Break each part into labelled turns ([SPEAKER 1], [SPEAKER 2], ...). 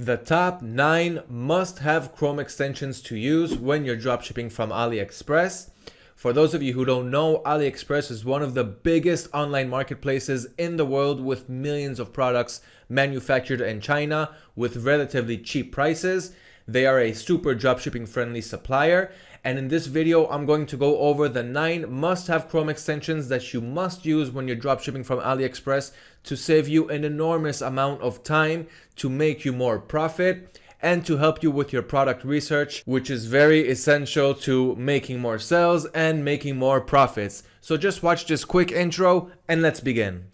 [SPEAKER 1] The top 9 must-have Chrome extensions to use when you're dropshipping from AliExpress. For those of you who don't know, AliExpress is one of the biggest online marketplaces in the world with millions of products manufactured in China with relatively cheap prices. They are a super dropshipping friendly supplier. And in this video, I'm going to go over the 9 must-have Chrome extensions that you must use when you're dropshipping from AliExpress to save you an enormous amount of time, to make you more profit, and to help you with your product research, which is very essential to making more sales and making more profits. So just watch this quick intro and let's begin.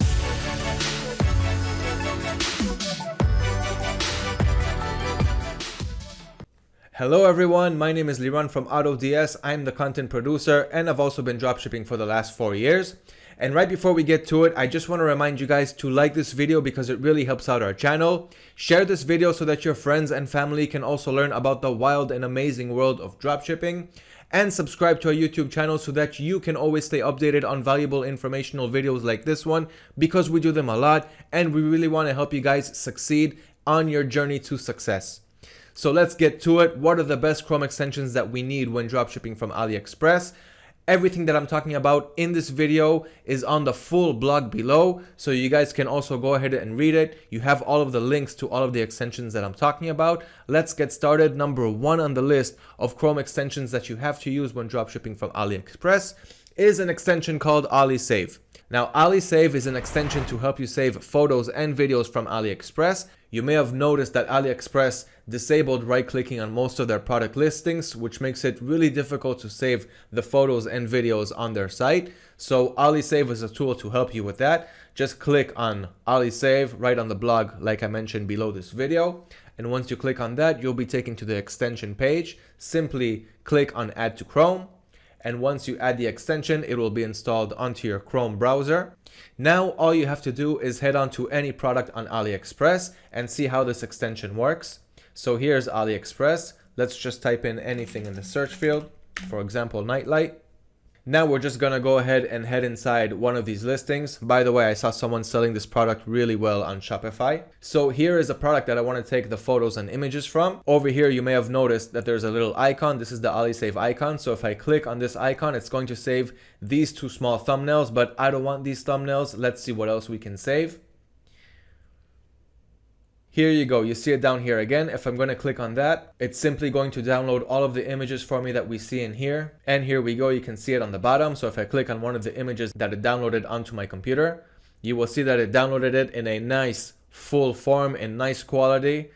[SPEAKER 1] Hello everyone, my name is Liran from AutoDS. I'm the content producer and I've also been dropshipping for the last 4 years. And right before we get to it, I just want to remind you guys to like this video because it really helps out our channel. Share this video so that your friends and family can also learn about the wild and amazing world of dropshipping. And subscribe to our YouTube channel so that you can always stay updated on valuable informational videos like this one, because we do them a lot and we really want to help you guys succeed on your journey to success. So let's get to it. What are the best Chrome extensions that we need when dropshipping from AliExpress? Everything that I'm talking about in this video is on the full blog below, so you guys can also go ahead and read it. You have all of the links to all of the extensions that I'm talking about. Let's get started. Number 1 on the list of Chrome extensions that you have to use when dropshipping from AliExpress is an extension called AliSave. Now, AliSave is an extension to help you save photos and videos from AliExpress. You may have noticed that AliExpress disabled right-clicking on most of their product listings, which makes it really difficult to save the photos and videos on their site. So AliSave is a tool to help you with that. Just click on AliSave right on the blog, like I mentioned below this video. And once you click on that, you'll be taken to the extension page. Simply click on Add to Chrome. And once you add the extension, it will be installed onto your Chrome browser. Now, all you have to do is head on to any product on AliExpress and see how this extension works. So here's AliExpress. Let's just type in anything in the search field, for example, nightlight. Now we're just gonna go ahead and head inside one of these listings. By the way, I saw someone selling this product really well on Shopify. So here is a product that I wanna take the photos and images from. Over here, you may have noticed that there's a little icon. This is the AliSave icon. So if I click on this icon, it's going to save these 2 small thumbnails, but I don't want these thumbnails. Let's see what else we can save. Here you go, you see it down here again. If I'm going to click on that, it's simply going to download all of the images for me that we see in here. And here we go, you can see it on the bottom. So if I click on one of the images that it downloaded onto my computer, you will see that it downloaded it in a nice full form in nice quality.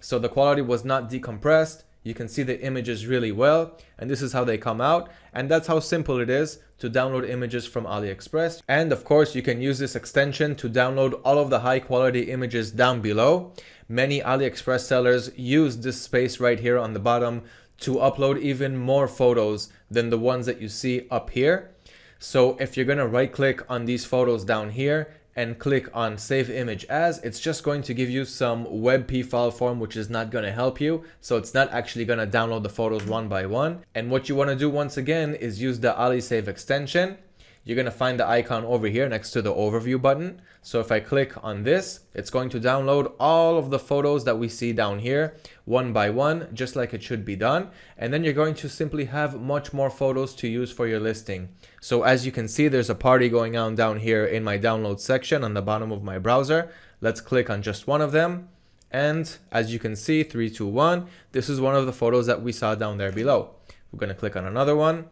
[SPEAKER 1] So the quality was not decompressed. You can see the images really well, and this is how they come out. And that's how simple it is to download images from AliExpress. And of course, you can use this extension to download all of the high quality images down below. Many AliExpress sellers use this space right here on the bottom to upload even more photos than the ones that you see up here. So if you're gonna right click on these photos down here and click on Save Image As, it's just going to give you some WebP file form, which is not gonna help you. So it's not actually gonna download the photos one by one. And what you wanna do once again is use the AliSave extension. You're gonna find the icon over here next to the overview button. So if I click on this, it's going to download all of the photos that we see down here, one by one, just like it should be done. And then you're going to simply have much more photos to use for your listing. So as you can see, there's a party going on down here in my download section on the bottom of my browser. Let's click on just one of them. And as you can see, 3, 2, 1, this is one of the photos that we saw down there below. We're gonna click on another one.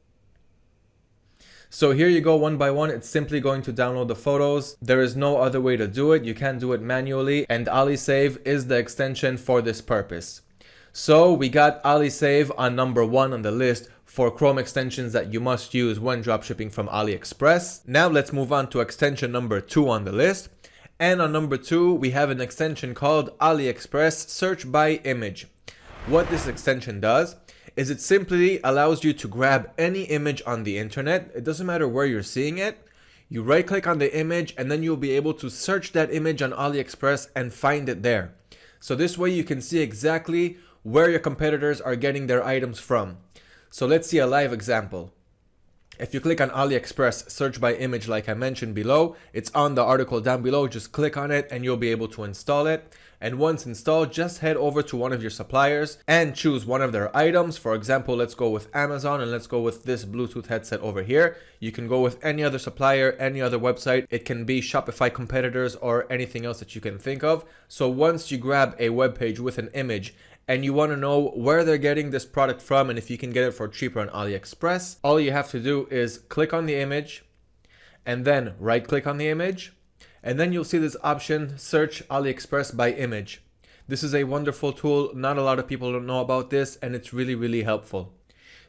[SPEAKER 1] So here you go, one by one, it's simply going to download the photos. There is no other way to do it. You can't do it manually, and AliSave is the extension for this purpose. So we got AliSave on number 1 on the list for Chrome extensions that you must use when dropshipping from AliExpress. Now let's move on to extension number 2 on the list. And on number 2, we have an extension called AliExpress Search by Image. What this extension does is it simply allows you to grab any image on the internet. It doesn't matter where you're seeing it. You right click on the image and then you'll be able to search that image on AliExpress and find it there. So this way you can see exactly where your competitors are getting their items from. So let's see a live example. If you click on AliExpress search by image like I mentioned below, it's on the article down below. Just click on it and you'll be able to install it. And once installed, just head over to one of your suppliers and choose one of their items. For example, let's go with Amazon and let's go with this Bluetooth headset over here. You can go with any other supplier, any other website. It can be Shopify competitors or anything else that you can think of. So once you grab a web page with an image and you want to know where they're getting this product from and if you can get it for cheaper on AliExpress, all you have to do is click on the image and then right click on the image, and then you'll see this option, search AliExpress by image. This is a wonderful tool. Not a lot of people don't know about this, and it's really, really helpful.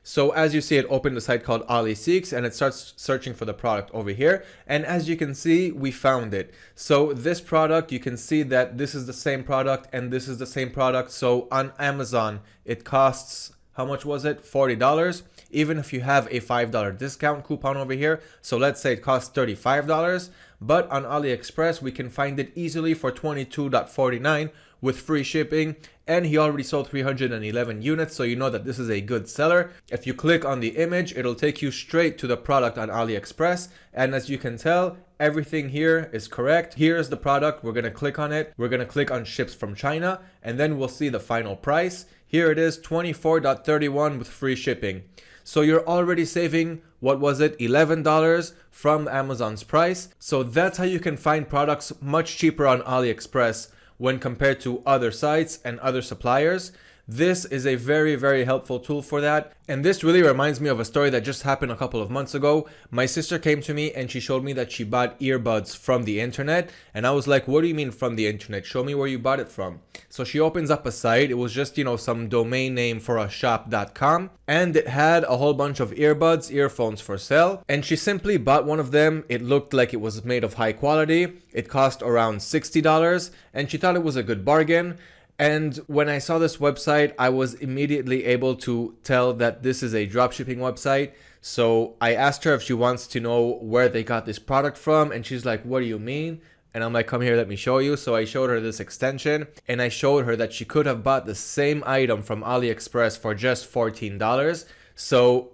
[SPEAKER 1] So as you see, it opened a site called AliSeeks and it starts searching for the product over here. And as you can see, we found it. So this product, you can see that this is the same product and this is the same product. So on Amazon, it costs, how much was it? $40. Even if you have a $5 discount coupon over here. So let's say it costs $35. But on AliExpress, we can find it easily for $22.49 with free shipping. And he already sold 311 units, so you know that this is a good seller. If you click on the image, it'll take you straight to the product on AliExpress. And as you can tell, everything here is correct. Here's the product. We're going to click on it. We're going to click on ships from China, and then we'll see the final price. Here it is, $24.31 with free shipping. So you're already saving, what was it, $11 from Amazon's price. So that's how you can find products much cheaper on AliExpress when compared to other sites and other suppliers. This is a very, very helpful tool for that. And this really reminds me of a story that just happened a couple of months ago. My sister came to me and she showed me that she bought earbuds from the internet. And I was like, what do you mean from the internet? Show me where you bought it from. So she opens up a site. It was just, some domain name for a shop.com. And it had a whole bunch of earbuds, earphones for sale. And she simply bought one of them. It looked like it was made of high quality. It cost around $60 and she thought it was a good bargain. And when I saw this website, I was immediately able to tell that this is a dropshipping website. So I asked her if she wants to know where they got this product from. And she's like, what do you mean? And I'm like, come here, let me show you. So I showed her this extension and I showed her that she could have bought the same item from AliExpress for just $14. So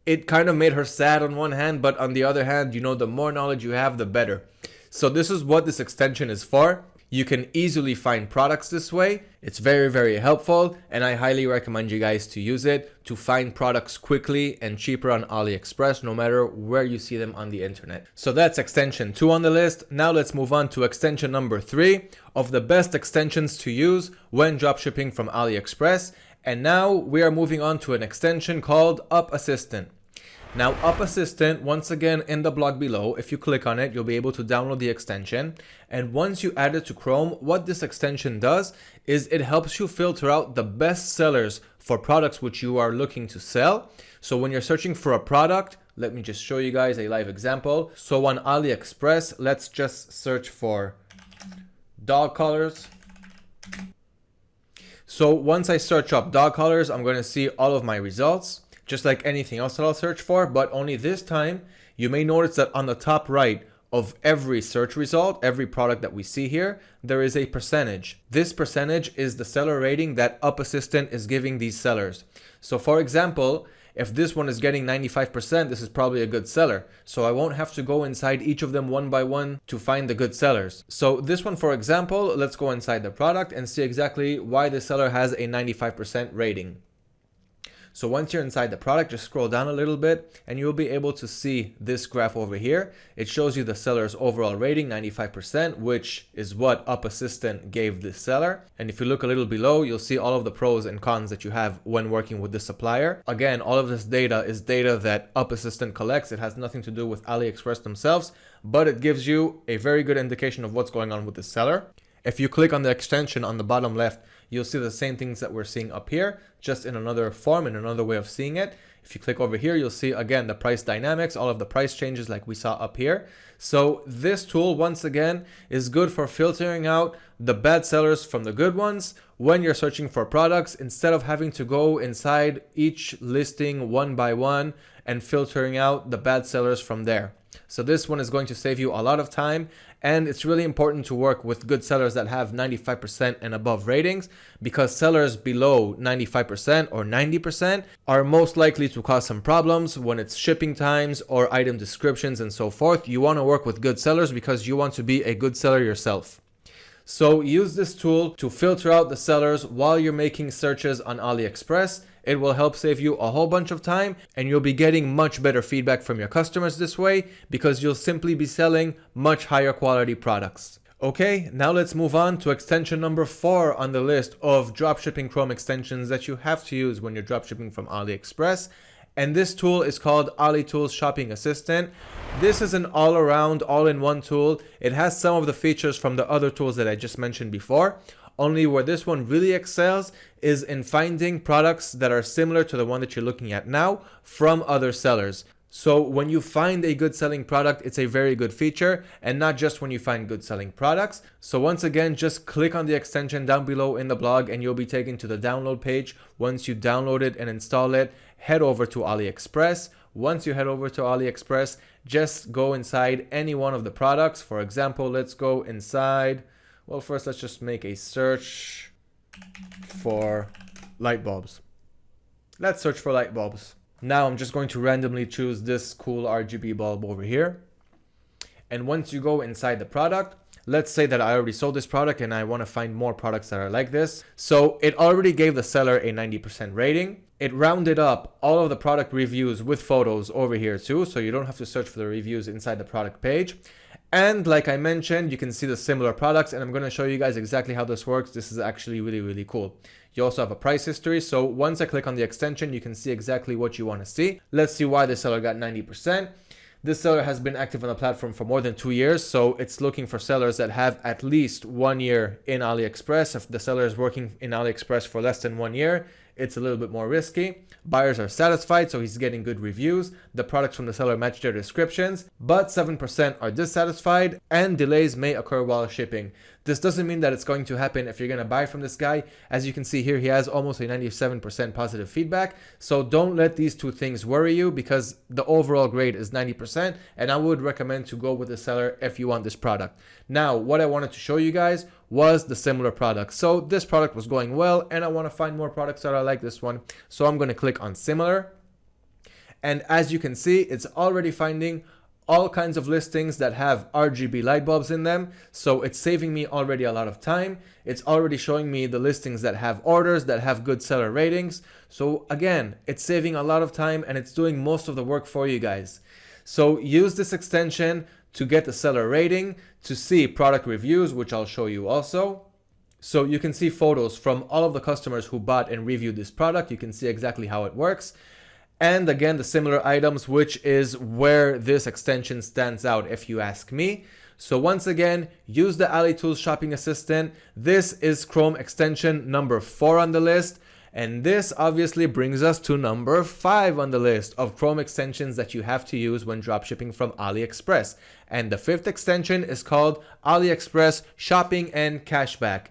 [SPEAKER 1] it kind of made her sad on one hand, but on the other hand, the more knowledge you have, the better. So this is what this extension is for. You can easily find products this way. It's very, very helpful, and I highly recommend you guys to use it to find products quickly and cheaper on AliExpress, no matter where you see them on the internet. So that's extension 2 on the list. Now let's move on to extension number 3 of the best extensions to use when dropshipping from AliExpress. And now we are moving on to an extension called Up Assistant. Now, Up Assistant, once again, in the blog below, if you click on it, you'll be able to download the extension. And once you add it to Chrome, what this extension does is it helps you filter out the best sellers for products which you are looking to sell. So when you're searching for a product, let me just show you guys a live example. So on AliExpress, let's just search for dog collars. So once I search up dog collars, I'm going to see all of my results, just like anything else that I'll search for, but only this time, you may notice that on the top right of every search result, every product that we see here, there is a percentage. This percentage is the seller rating that Up Assistant is giving these sellers. So for example, if this one is getting 95%, this is probably a good seller. So I won't have to go inside each of them one by one to find the good sellers. So this one, for example, let's go inside the product and see exactly why the seller has a 95% rating. So once you're inside the product, just scroll down a little bit and you'll be able to see this graph over here. It shows you the seller's overall rating, 95%, which is what Up Assistant gave this seller. And if you look a little below, you'll see all of the pros and cons that you have when working with this supplier. Again, all of this data is data that Up Assistant collects. It has nothing to do with AliExpress themselves, but it gives you a very good indication of what's going on with the seller. If you click on the extension on the bottom left, you'll see the same things that we're seeing up here, just in another form, in another way of seeing it. If you click over here, you'll see again the price dynamics, all of the price changes like we saw up here. So this tool, once again, is good for filtering out the bad sellers from the good ones when you're searching for products, instead of having to go inside each listing one by one and filtering out the bad sellers from there. So this one is going to save you a lot of time, and it's really important to work with good sellers that have 95% and above ratings, because sellers below 95% or 90% are most likely to cause some problems when it's shipping times or item descriptions and so forth. You want to work with good sellers because you want to be a good seller yourself. So use this tool to filter out the sellers while you're making searches on AliExpress. It will help save you a whole bunch of time, and you'll be getting much better feedback from your customers this way because you'll simply be selling much higher quality products. Okay, now let's move on to extension number 4 on the list of dropshipping Chrome extensions that you have to use when you're dropshipping from AliExpress. And this tool is called Alitools Shopping Assistant. This is an all-around, all-in-one tool. It has some of the features from the other tools that I just mentioned before. Only where this one really excels is in finding products that are similar to the one that you're looking at now from other sellers. So when you find a good selling product, it's a very good feature, and not just when you find good selling products. So once again, just click on the extension down below in the blog and you'll be taken to the download page. Once you download it and install it, head over to AliExpress. Once you head over to AliExpress, just go inside any one of the products. For example, let's go inside, well, first let's just make a search for light bulbs. Let's search for light bulbs. Now I'm just going to randomly choose this cool RGB bulb over here. And once you go inside the product, let's say that I already sold this product and I want to find more products that are like this. So it already gave the seller a 90% rating. It rounded up all of the product reviews with photos over here too, so you don't have to search for the reviews inside the product page. And like I mentioned, you can see the similar products, and I'm going to show you guys exactly how this works. This is actually really, really cool. You also have a price history. So once I click on the extension, you can see exactly what you want to see. Let's see why the seller got 90%. This seller has been active on the platform for more than 2 years, so it's looking for sellers that have at least 1 year in AliExpress. If the seller is working in AliExpress for less than 1 year, it's a little bit more risky. Buyers are satisfied, so he's getting good reviews. The products from the seller match their descriptions, but 7% are dissatisfied, and delays may occur while shipping. This doesn't mean that it's going to happen if you're going to buy from this guy. As you can see here, he has almost a 97% positive feedback. So don't let these two things worry you, because the overall grade is 90%, and I would recommend to go with the seller if you want this product. Now, what I wanted to show you guys was the similar products. So this product was going well, and I want to find more products that are like this one. So I'm going to click on similar. And as you can see, it's already finding all kinds of listings that have RGB light bulbs in them. So it's saving me already a lot of time. It's already showing me the listings that have orders, that have good seller ratings. So again, it's saving a lot of time and it's doing most of the work for you guys. So use this extension to get the seller rating, to see product reviews, which I'll show you also. So you can see photos from all of the customers who bought and reviewed this product. You can see exactly how it works. And again, the similar items, which is where this extension stands out if you ask me. So once again, use the Alitools Shopping Assistant. This is Chrome extension number 4 on the list. And this obviously brings us to number 5 on the list of Chrome extensions that you have to use when dropshipping from AliExpress. And the 5th extension is called AliExpress Shopping and Cashback.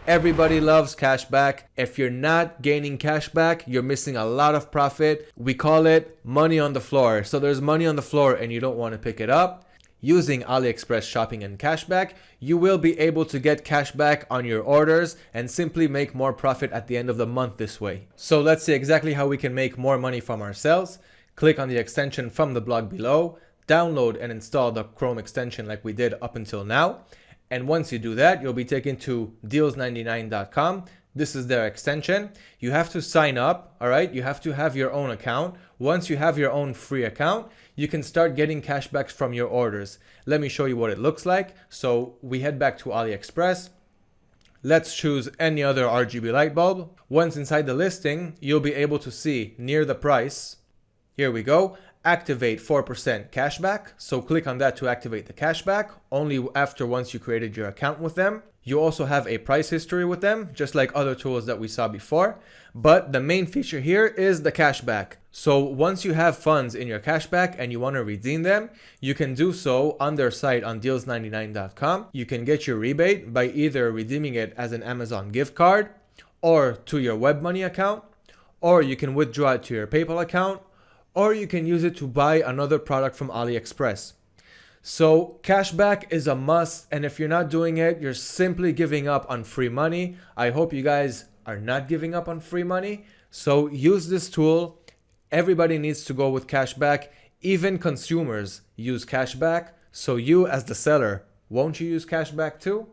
[SPEAKER 1] Everybody loves cashback. If you're not gaining cashback, you're missing a lot of profit. We call it money on the floor. So there's money on the floor and you don't want to pick it up. Using AliExpress Shopping and Cashback, you will be able to get cashback on your orders and simply make more profit at the end of the month this way. So let's see exactly how we can make more money from our sales. Click on the extension from the blog below, download and install the Chrome extension like we did up until now. And once you do that, you'll be taken to deals99.com. This is their extension. You have to sign up, all right? You have to have your own account. Once you have your own free account, you can start getting cashbacks from your orders. Let me show you what it looks like. So we head back to AliExpress. Let's choose any other RGB light bulb. Once inside the listing, you'll be able to see near the price. Here we go. Activate 4% cashback. So click on that to activate the cashback, only after once you created your account with them. You also have a price history with them, just like other tools that we saw before. But the main feature here is the cashback. So once you have funds in your cashback and you want to redeem them, you can do so on their site on deals99.com. You can get your rebate by either redeeming it as an Amazon gift card or to your WebMoney account, or you can withdraw it to your PayPal account, or you can use it to buy another product from AliExpress. So cashback is a must, and if you're not doing it, you're simply giving up on free money. I hope you guys are not giving up on free money. So use this tool. Everybody needs to go with cashback. Even consumers use cashback. So you as the seller, won't you use cashback too?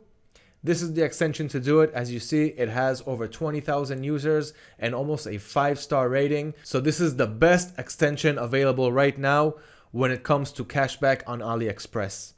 [SPEAKER 1] This is the extension to do it. As you see, it has over 20,000 users and almost a 5-star rating. So this is the best extension available right now when it comes to cashback on AliExpress.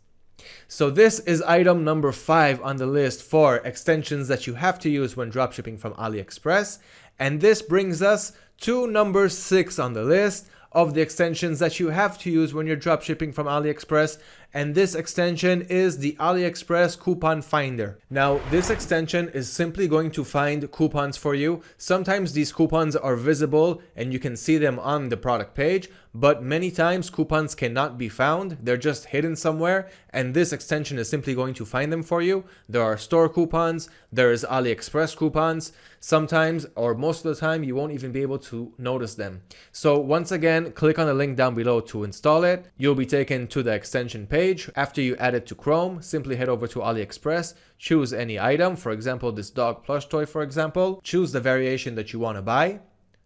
[SPEAKER 1] So this is item number 5 on the list for extensions that you have to use when dropshipping from AliExpress. And this brings us to number 6 on the list of the extensions that you have to use when you're dropshipping from AliExpress. And this extension is the AliExpress Coupon Finder. Now, this extension is simply going to find coupons for you. Sometimes these coupons are visible and you can see them on the product page, but many times coupons cannot be found. They're just hidden somewhere, and this extension is simply going to find them for you. There are store coupons, there is AliExpress coupons. Sometimes, or most of the time, you won't even be able to notice them. So once again, click on the link down below to install it. You'll be taken to the extension page. After you add it to Chrome, simply head over to AliExpress, choose any item, for example, this dog plush toy, for example, choose the variation that you want to buy.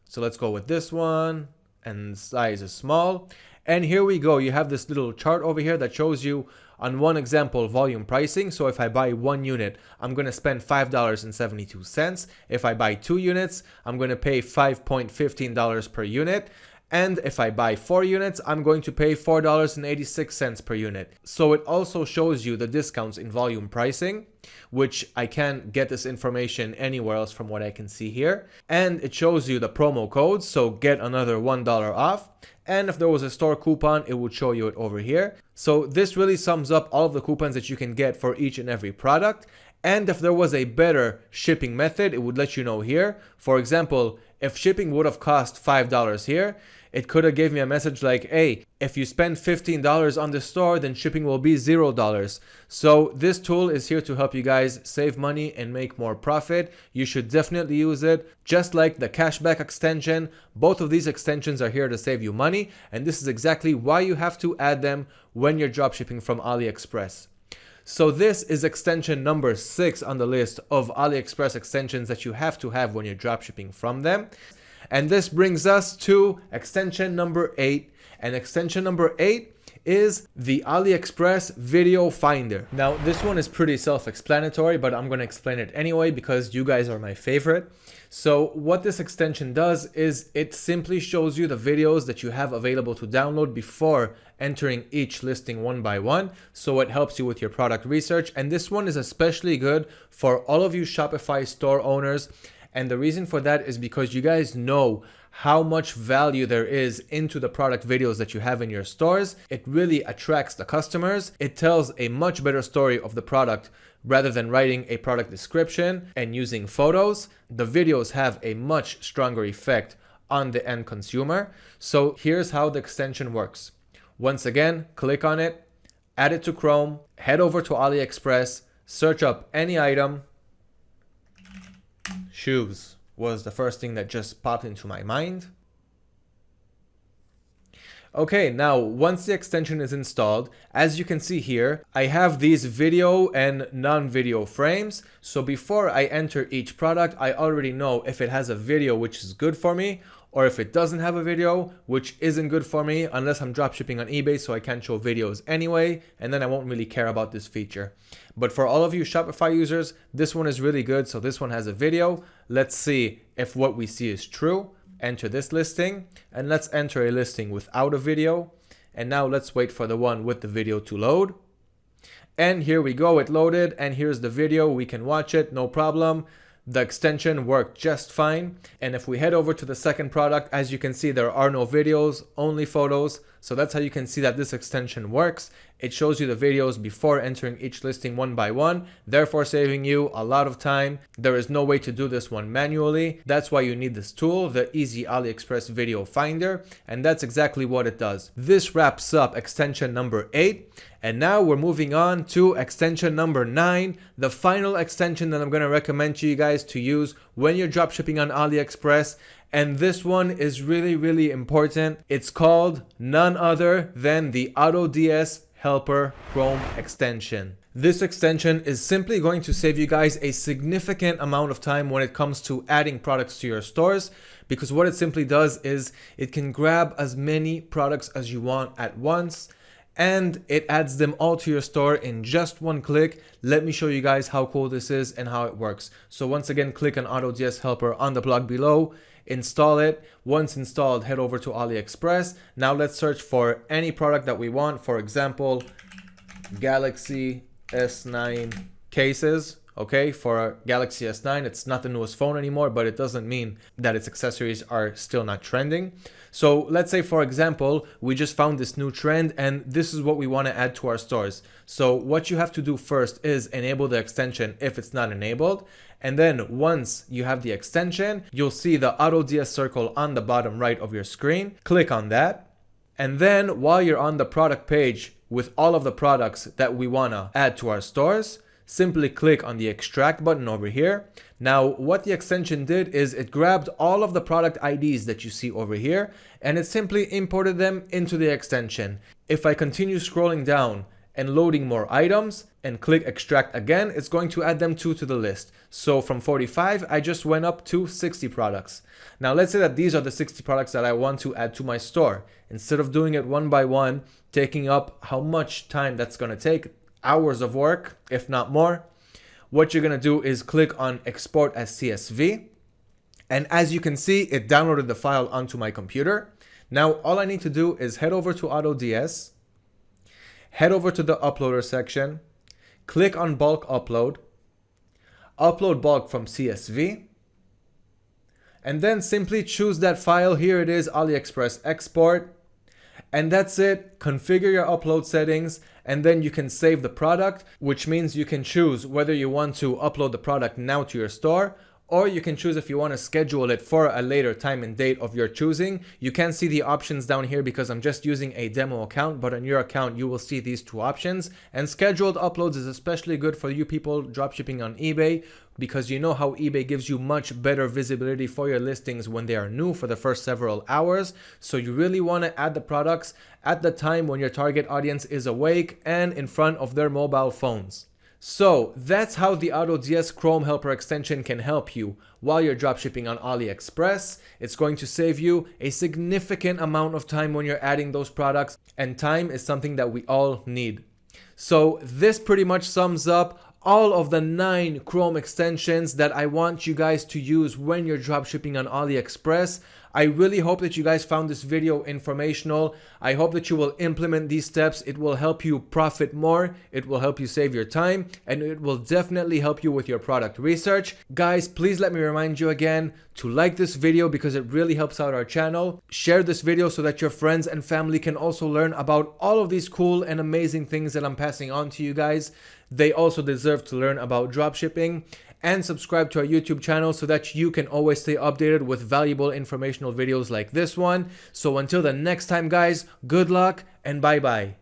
[SPEAKER 1] So let's go with this one, and size is small. And here we go. You have this little chart over here that shows you on one example volume pricing. So if I buy 1 unit, I'm going to spend $5.72. If I buy 2 units, I'm going to pay $5.15 per unit. And if I buy 4 units, I'm going to pay $4.86 per unit. So it also shows you the discounts in volume pricing, which I can't get this information anywhere else from what I can see here. And it shows you the promo codes, so get another $1 off. And if there was a store coupon, it would show you it over here. So this really sums up all of the coupons that you can get for each and every product. And if there was a better shipping method, it would let you know here. For example, if shipping would have cost $5 here, it could have gave me a message like, hey, if you spend $15 on the store, then shipping will be $0. So this tool is here to help you guys save money and make more profit. You should definitely use it. Just like the cashback extension, both of these extensions are here to save you money. And this is exactly why you have to add them when you're dropshipping from AliExpress. So this is extension number 6 on the list of AliExpress extensions that you have to have when you're dropshipping from them. And this brings us to extension number 8. And extension number 8 is the AliExpress Video Finder. Now, this one is pretty self-explanatory, but I'm going to explain it anyway because you guys are my favorite. So what this extension does is it simply shows you the videos that you have available to download before entering each listing one by one. So it helps you with your product research. And this one is especially good for all of you Shopify store owners. And the reason for that is because you guys know how much value there is into the product videos that you have in your stores. It really attracts the customers. It tells a much better story of the product rather than writing a product description and using photos. The videos have a much stronger effect on the end consumer. So here's how the extension works. Once again, click on it, add it to Chrome, head over to AliExpress, search up any item. Shoes was the first thing that just popped into my mind. Okay, now once the extension is installed, as you can see here, I have these video and non-video frames. So before I enter each product, I already know if it has a video which is good for me, or if it doesn't have a video, which isn't good for me unless I'm dropshipping on eBay, so I can't show videos anyway, and then I won't really care about this feature. But for all of you Shopify users, this one is really good. So this one has a video. Let's see if what we see is true. Enter this listing, and let's enter a listing without a video. And now let's wait for the one with the video to load. And here we go, it loaded, and here's the video. We can watch it, no problem. The extension worked just fine. And if we head over to the second product, as you can see, there are no videos, only photos. So that's how you can see that this extension works. It shows you the videos before entering each listing one by one, therefore saving you a lot of time. There is no way to do this one manually. That's why you need this tool, the Easy AliExpress Video Finder, and that's exactly what it does. This wraps up extension number 8, and now we're moving on to extension number 9, the final extension that I'm going to recommend to you guys to use when you're dropshipping on AliExpress. And this one is really, really important. It's called none other than the AutoDS Helper Chrome extension. This extension is simply going to save you guys a significant amount of time when it comes to adding products to your stores, because what it simply does is it can grab as many products as you want at once. and it adds them all to your store in just one click. Let me show you guys how cool this is and how it works. So once again, click on AutoDS Helper on the blog below, install it. Once installed, head over to AliExpress. Now let's search for any product that we want. For example, Galaxy S9 cases. Okay, for Galaxy S9, it's not the newest phone anymore, but it doesn't mean that its accessories are still not trending. So let's say, for example, we just found this new trend and this is what we want to add to our stores. So what you have to do first is enable the extension if it's not enabled. And then once you have the extension, you'll see the AutoDS circle on the bottom right of your screen. Click on that. And then while you're on the product page with all of the products that we want to add to our stores, simply click on the extract button over here. Now, what the extension did is it grabbed all of the product IDs that you see over here and it simply imported them into the extension. If I continue scrolling down and loading more items and click extract again, it's going to add them to the list. So from 45, I just went up to 60 products. Now, let's say that these are the 60 products that I want to add to my store. Instead of doing it one by one, taking up how much time that's going to take, hours of work, if not more, what you're going to do is click on export as CSV. And as you can see, it downloaded the file onto my computer. Now, all I need to do is head over to AutoDS, head over to the uploader section, click on bulk upload, upload bulk from CSV, and then simply choose that file. Here it is, AliExpress export. And that's it. Configure your upload settings and then you can save the product, which means you can choose whether you want to upload the product now to your store, or you can choose if you want to schedule it for a later time and date of your choosing. You can see the options down here because I'm just using a demo account, but on your account you will see these two options. And scheduled uploads is especially good for you people dropshipping on eBay, because you know how eBay gives you much better visibility for your listings when they are new for the first several hours. So you really want to add the products at the time when your target audience is awake and in front of their mobile phones. So that's how the AutoDS Chrome Helper extension can help you while you're dropshipping on AliExpress. It's going to save you a significant amount of time when you're adding those products, and time is something that we all need. So this pretty much sums up all of the 9 Chrome extensions that I want you guys to use when you're dropshipping on AliExpress. I really hope that you guys found this video informational. I hope that you will implement these steps. It will help you profit more, it will help you save your time, and it will definitely help you with your product research. Guys, please let me remind you again to like this video because it really helps out our channel. Share this video so that your friends and family can also learn about all of these cool and amazing things that I'm passing on to you guys. They also deserve to learn about dropshipping. And subscribe to our YouTube channel so that you can always stay updated with valuable informational videos like this one. So until the next time, guys, good luck and bye-bye.